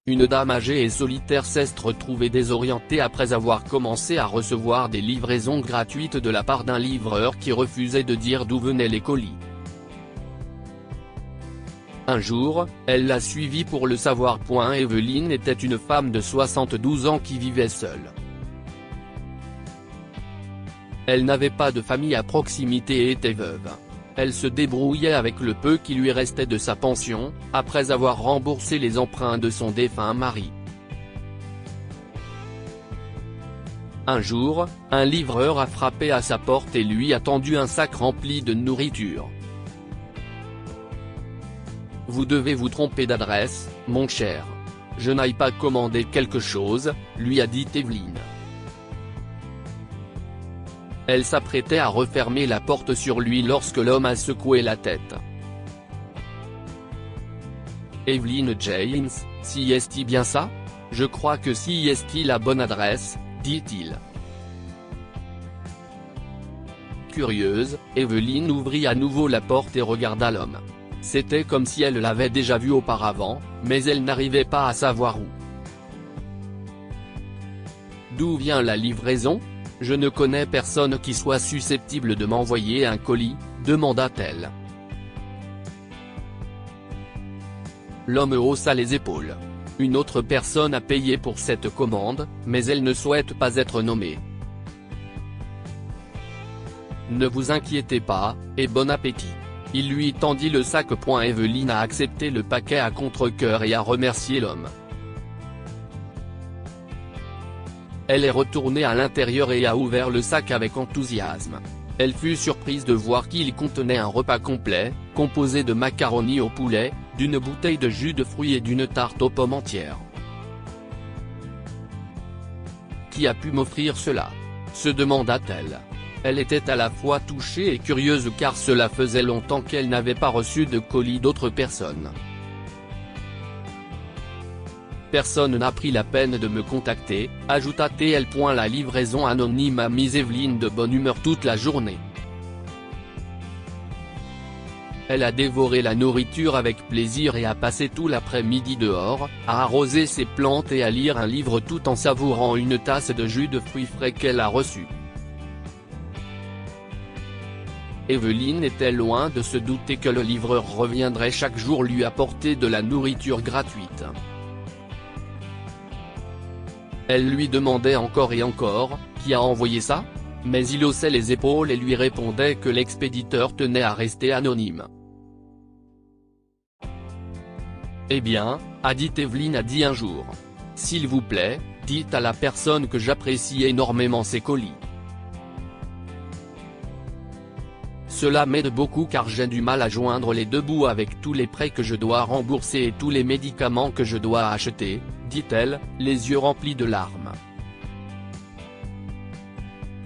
Une dame âgée et solitaire s'est retrouvée désorientée après avoir commencé à recevoir des livraisons gratuites de la part d'un livreur qui refusait de dire d'où venaient les colis. Un jour, elle l'a suivi pour le savoir. Evelyne était une femme de 72 ans qui vivait seule. Elle n'avait pas de famille à proximité et était veuve. Elle se débrouillait avec le peu qui lui restait de sa pension, après avoir remboursé les emprunts de son défunt mari. Un jour, un livreur a frappé à sa porte et lui a tendu un sac rempli de nourriture. « Vous devez vous tromper d'adresse, mon cher. Je n'aille pas commander quelque chose », lui a dit Evelyne. Elle s'apprêtait à refermer la porte sur lui lorsque l'homme a secoué la tête. « Evelyne James, si est-il bien ça ? Je crois que si est-il la bonne adresse », dit-il. Curieuse, Evelyne ouvrit à nouveau la porte et regarda l'homme. C'était comme si elle l'avait déjà vu auparavant, mais elle n'arrivait pas à savoir où. « D'où vient la livraison ? Je ne connais personne qui soit susceptible de m'envoyer un colis, demanda-t-elle. L'homme haussa les épaules. Une autre personne a payé pour cette commande, mais elle ne souhaite pas être nommée. Ne vous inquiétez pas, et bon appétit. Il lui tendit le sac. Evelyne a accepté le paquet à contre-cœur et a remercié l'homme. Elle est retournée à l'intérieur et a ouvert le sac avec enthousiasme. Elle fut surprise de voir qu'il contenait un repas complet, composé de macaroni au poulet, d'une bouteille de jus de fruits et d'une tarte aux pommes entière. « Qui a pu m'offrir cela ? » se demanda-t-elle. Elle était à la fois touchée et curieuse car cela faisait longtemps qu'elle n'avait pas reçu de colis d'autres personnes. « Personne n'a pris la peine de me contacter, ajouta-t-elle. La livraison anonyme a mis Evelyne de bonne humeur toute la journée. Elle a dévoré la nourriture avec plaisir et a passé tout l'après-midi dehors, à arroser ses plantes et à lire un livre tout en savourant une tasse de jus de fruits frais qu'elle a reçu. Evelyne était loin de se douter que le livreur reviendrait chaque jour lui apporter de la nourriture gratuite. Elle lui demandait encore et encore, qui a envoyé ça ? Mais il haussait les épaules et lui répondait que l'expéditeur tenait à rester anonyme. Eh bien, a dit Evelyne un jour. S'il vous plaît, dites à la personne que j'apprécie énormément ses colis. Cela m'aide beaucoup car j'ai du mal à joindre les deux bouts avec tous les prêts que je dois rembourser et tous les médicaments que je dois acheter, dit-elle, les yeux remplis de larmes.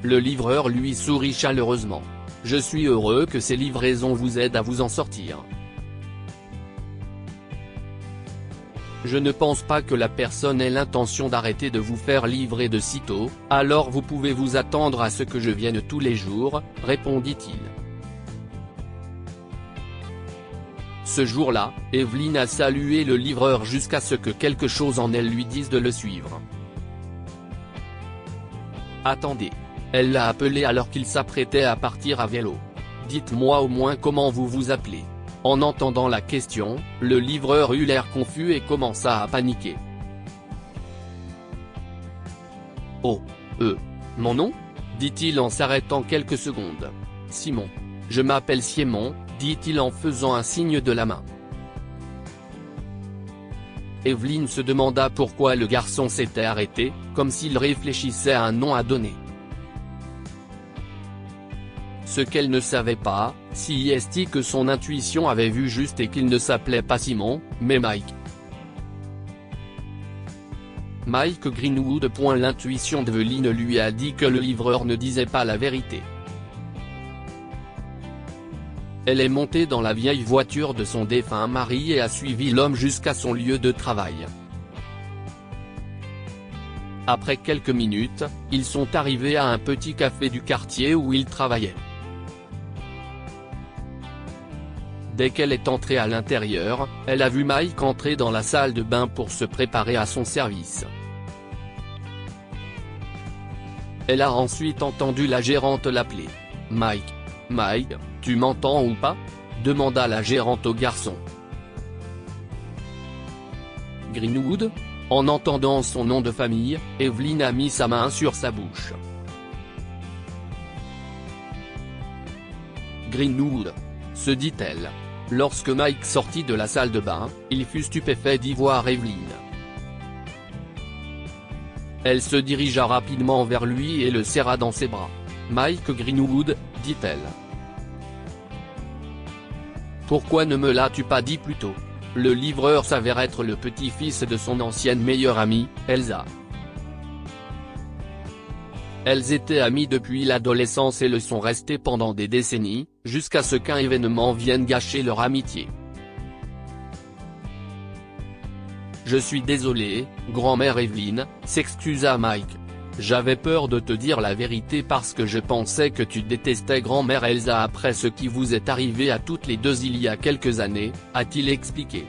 Le livreur lui sourit chaleureusement. « Je suis heureux que ces livraisons vous aident à vous en sortir. Je ne pense pas que la personne ait l'intention d'arrêter de vous faire livrer de sitôt, alors vous pouvez vous attendre à ce que je vienne tous les jours, répondit-il. Ce jour-là, Evelyne a salué le livreur jusqu'à ce que quelque chose en elle lui dise de le suivre. « Attendez. » Elle l'a appelé alors qu'il s'apprêtait à partir à vélo. « Dites-moi au moins comment vous vous appelez. » En entendant la question, le livreur eut l'air confus et commença à paniquer. « Oh, mon nom ? » dit-il en s'arrêtant quelques secondes. « Simon. Je m'appelle Simon, » dit-il en faisant un signe de la main. Evelyne se demanda pourquoi le garçon s'était arrêté, comme s'il réfléchissait à un nom à donner. Ce qu'elle ne savait pas, c'est que son intuition avait vu juste et qu'il ne s'appelait pas Simon, mais Mike. Mike Greenwood. L'intuition d'Evelyne lui a dit que le livreur ne disait pas la vérité. Elle est montée dans la vieille voiture de son défunt mari et a suivi l'homme jusqu'à son lieu de travail. Après quelques minutes, ils sont arrivés à un petit café du quartier où il travaillait. Dès qu'elle est entrée à l'intérieur, elle a vu Mike entrer dans la salle de bain pour se préparer à son service. Elle a ensuite entendu la gérante l'appeler. « Mike, Mike, tu m'entends ou pas ?» demanda la gérante au garçon. Greenwood ? En entendant son nom de famille, Evelyn a mis sa main sur sa bouche. Greenwood, se dit-elle. Lorsque Mike sortit de la salle de bain, il fut stupéfait d'y voir Evelyn. Elle se dirigea rapidement vers lui et le serra dans ses bras. « Mike Greenwood, dit-elle. Pourquoi ne me l'as-tu pas dit plus tôt ?» Le livreur s'avère être le petit-fils de son ancienne meilleure amie, Elsa. Elles étaient amies depuis l'adolescence et le sont restées pendant des décennies, jusqu'à ce qu'un événement vienne gâcher leur amitié. « Je suis désolé, grand-mère Evelyn, » s'excusa Mike. « J'avais peur de te dire la vérité parce que je pensais que tu détestais grand-mère Elsa après ce qui vous est arrivé à toutes les deux il y a quelques années, » a-t-il expliqué.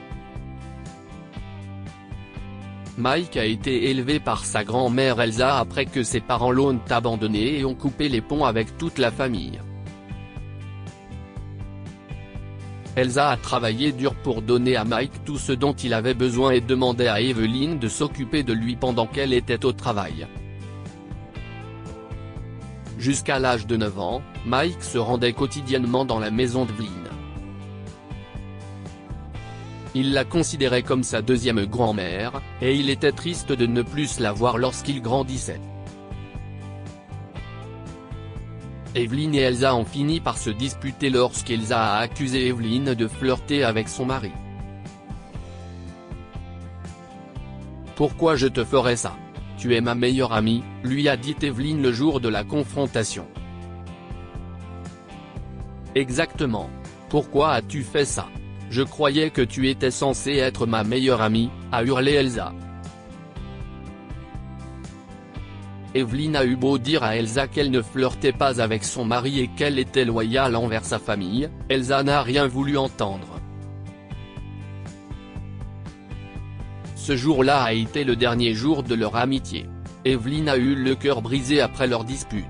Mike a été élevé par sa grand-mère Elsa après que ses parents l'ont abandonné et ont coupé les ponts avec toute la famille. Elsa a travaillé dur pour donner à Mike tout ce dont il avait besoin et demandait à Evelyn de s'occuper de lui pendant qu'elle était au travail. Jusqu'à l'âge de 9 ans, Mike se rendait quotidiennement dans la maison d'Evelyn. Il la considérait comme sa deuxième grand-mère, et il était triste de ne plus la voir lorsqu'il grandissait. Evelyn et Elsa ont fini par se disputer lorsqu'Elsa a accusé Evelyn de flirter avec son mari. « Pourquoi je te ferais ça ? Tu es ma meilleure amie », lui a dit Evelyn le jour de la confrontation. « Exactement. Pourquoi as-tu fait ça ? Je croyais que tu étais censée être ma meilleure amie », a hurlé Elsa. Evelyn a eu beau dire à Elsa qu'elle ne flirtait pas avec son mari et qu'elle était loyale envers sa famille, Elsa n'a rien voulu entendre. Ce jour-là a été le dernier jour de leur amitié. Evelyn a eu le cœur brisé après leur dispute.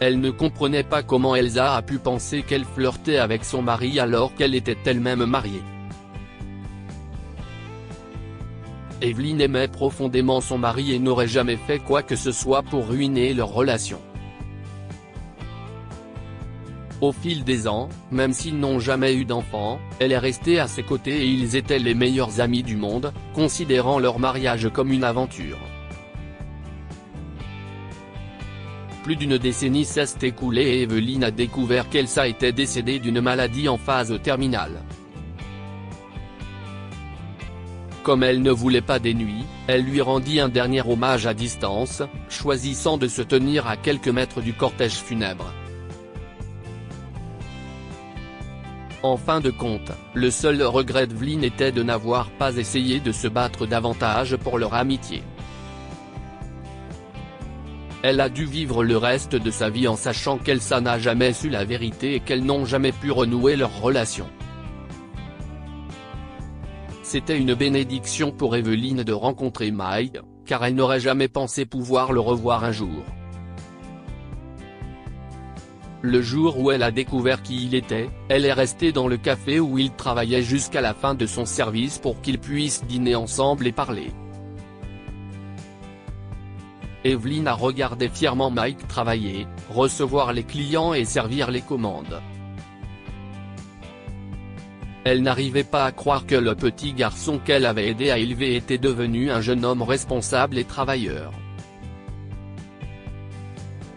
Elle ne comprenait pas comment Elsa a pu penser qu'elle flirtait avec son mari alors qu'elle était elle-même mariée. Evelyn aimait profondément son mari et n'aurait jamais fait quoi que ce soit pour ruiner leur relation. Au fil des ans, même s'ils n'ont jamais eu d'enfant, elle est restée à ses côtés et ils étaient les meilleurs amis du monde, considérant leur mariage comme une aventure. Plus d'une décennie s'est écoulée et Evelyn a découvert qu'Elsa était décédée d'une maladie en phase terminale. Comme elle ne voulait pas des nuits, elle lui rendit un dernier hommage à distance, choisissant de se tenir à quelques mètres du cortège funèbre. En fin de compte, le seul regret d'Evelyn était de n'avoir pas essayé de se battre davantage pour leur amitié. Elle a dû vivre le reste de sa vie en sachant qu'Elsa n'a jamais su la vérité et qu'elles n'ont jamais pu renouer leur relation. C'était une bénédiction pour Evelyn de rencontrer Mike, car elle n'aurait jamais pensé pouvoir le revoir un jour. Le jour où elle a découvert qui il était, elle est restée dans le café où il travaillait jusqu'à la fin de son service pour qu'ils puissent dîner ensemble et parler. Evelyn a regardé fièrement Mike travailler, recevoir les clients et servir les commandes. Elle n'arrivait pas à croire que le petit garçon qu'elle avait aidé à élever était devenu un jeune homme responsable et travailleur.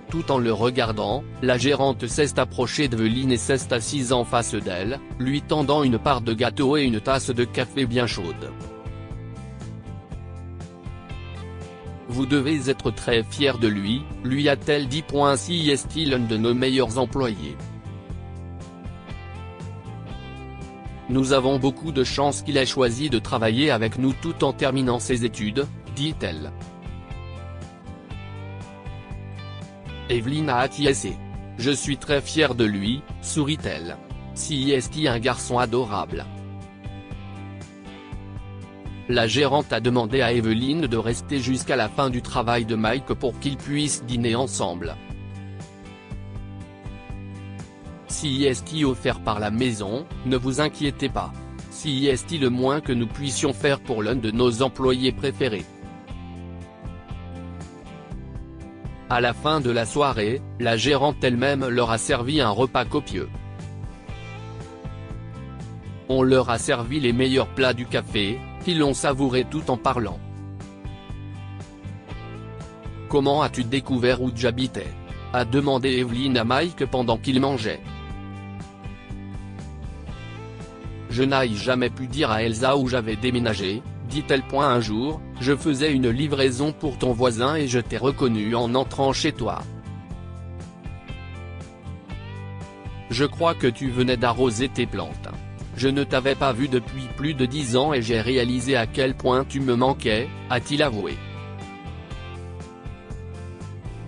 Tout en le regardant, la gérante s'est approchée d'Evelyn et s'est assise en face d'elle, lui tendant une part de gâteau et une tasse de café bien chaude. « Vous devez être très fier de lui », lui a-t-elle dit. Si est-il un de nos meilleurs employés. Nous avons beaucoup de chance qu'il ait choisi de travailler avec nous tout en terminant ses études, dit-elle. Evelyn a acquiescé. « Je suis très fière de lui, sourit-elle. C'est un garçon adorable. La gérante a demandé à Evelyne de rester jusqu'à la fin du travail de Mike pour qu'ils puissent dîner ensemble. C'est offert par la maison, ne vous inquiétez pas. C'est le moins que nous puissions faire pour l'un de nos employés préférés. À la fin de la soirée, la gérante elle-même leur a servi un repas copieux. On leur a servi les meilleurs plats du café, qu'ils ont savouré tout en parlant. « Comment as-tu découvert où j'habitais ?» a demandé Evelyne à Mike pendant qu'il mangeait. « Je n'ai jamais pu dire à Elsa où j'avais déménagé, dit-elle. Un jour, je faisais une livraison pour ton voisin et je t'ai reconnu en entrant chez toi. Je crois que tu venais d'arroser tes plantes. Je ne t'avais pas vu depuis plus de 10 ans et j'ai réalisé à quel point tu me manquais, a-t-il avoué.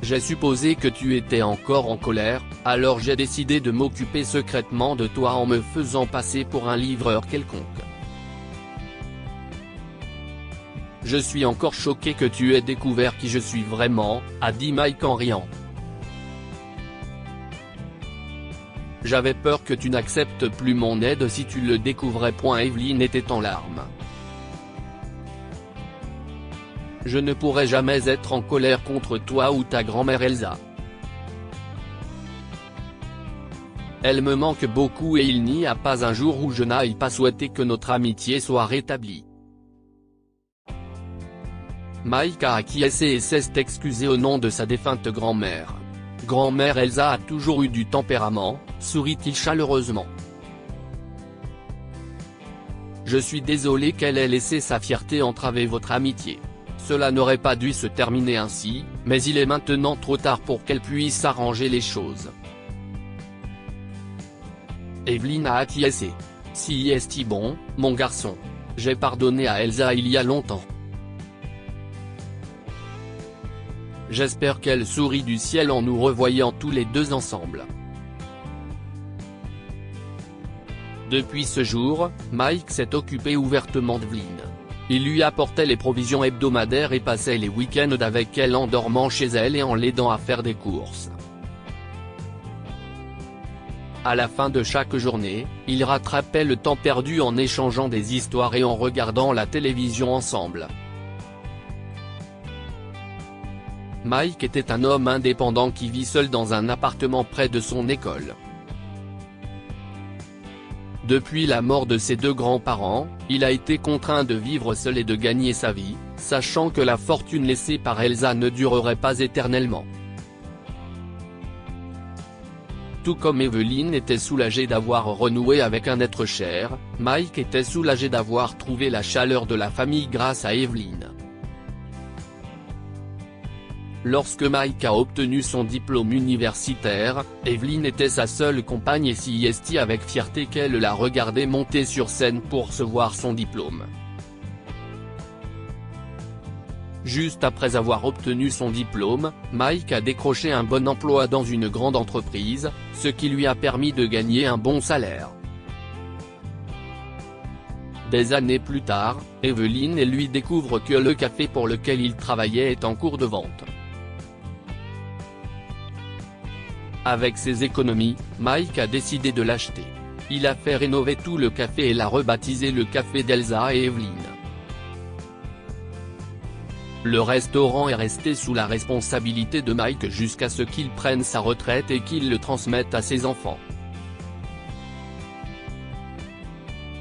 J'ai supposé que tu étais encore en colère, alors j'ai décidé de m'occuper secrètement de toi en me faisant passer pour un livreur quelconque. Je suis encore choqué que tu aies découvert qui je suis vraiment, a dit Mike en riant. J'avais peur que tu n'acceptes plus mon aide si tu le découvrais. Evelyne était en larmes. Je ne pourrai jamais être en colère contre toi ou ta grand-mère Elsa. Elle me manque beaucoup et il n'y a pas un jour où je n'aille pas souhaiter que notre amitié soit rétablie. Mike a acquiescé et s'est excusé au nom de sa défunte grand-mère. Grand-mère Elsa a toujours eu du tempérament, sourit-il chaleureusement. Je suis désolé qu'elle ait laissé sa fierté entraver votre amitié. Cela n'aurait pas dû se terminer ainsi, mais il est maintenant trop tard pour qu'elle puisse arranger les choses. Evelyne a acquiescé. C'est bon, mon garçon. J'ai pardonné à Elsa il y a longtemps. J'espère qu'elle sourit du ciel en nous revoyant tous les deux ensemble. Depuis ce jour, Mike s'est occupé ouvertement d'Evelyne. Il lui apportait les provisions hebdomadaires et passait les week-ends avec elle en dormant chez elle et en l'aidant à faire des courses. À la fin de chaque journée, ils rattrapaient le temps perdu en échangeant des histoires et en regardant la télévision ensemble. Mike était un homme indépendant qui vit seul dans un appartement près de son école. Depuis la mort de ses deux grands-parents, il a été contraint de vivre seul et de gagner sa vie, sachant que la fortune laissée par Elsa ne durerait pas éternellement. Tout comme Evelyne était soulagée d'avoir renoué avec un être cher, Mike était soulagé d'avoir trouvé la chaleur de la famille grâce à Evelyne. Lorsque Mike a obtenu son diplôme universitaire, Evelyne était sa seule compagne et c'est avec fierté qu'elle l'a regardé monter sur scène pour recevoir son diplôme. Juste après avoir obtenu son diplôme, Mike a décroché un bon emploi dans une grande entreprise, ce qui lui a permis de gagner un bon salaire. Des années plus tard, Evelyne lui découvre que le café pour lequel il travaillait est en cours de vente. Avec ses économies, Mike a décidé de l'acheter. Il a fait rénover tout le café et l'a rebaptisé le café d'Elsa et Evelyne. Le restaurant est resté sous la responsabilité de Mike jusqu'à ce qu'il prenne sa retraite et qu'il le transmette à ses enfants.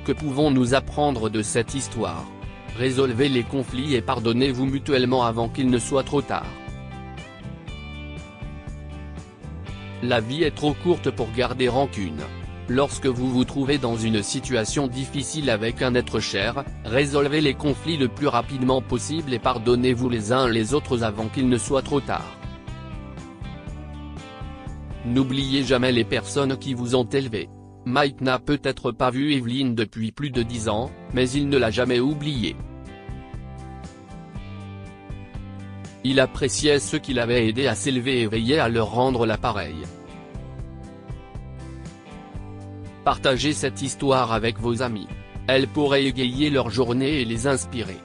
Que pouvons-nous apprendre de cette histoire? Résolvez les conflits et pardonnez-vous mutuellement avant qu'il ne soit trop tard. La vie est trop courte pour garder rancune. Lorsque vous vous trouvez dans une situation difficile avec un être cher, résolvez les conflits le plus rapidement possible et pardonnez-vous les uns les autres avant qu'il ne soit trop tard. N'oubliez jamais les personnes qui vous ont élevé. Mike n'a peut-être pas vu Evelyne depuis plus de 10 ans, mais il ne l'a jamais oubliée. Il appréciait ceux qui l'avaient aidé à s'élever et veillait à leur rendre l'appareil. Partagez cette histoire avec vos amis. Elle pourrait égayer leur journée et les inspirer.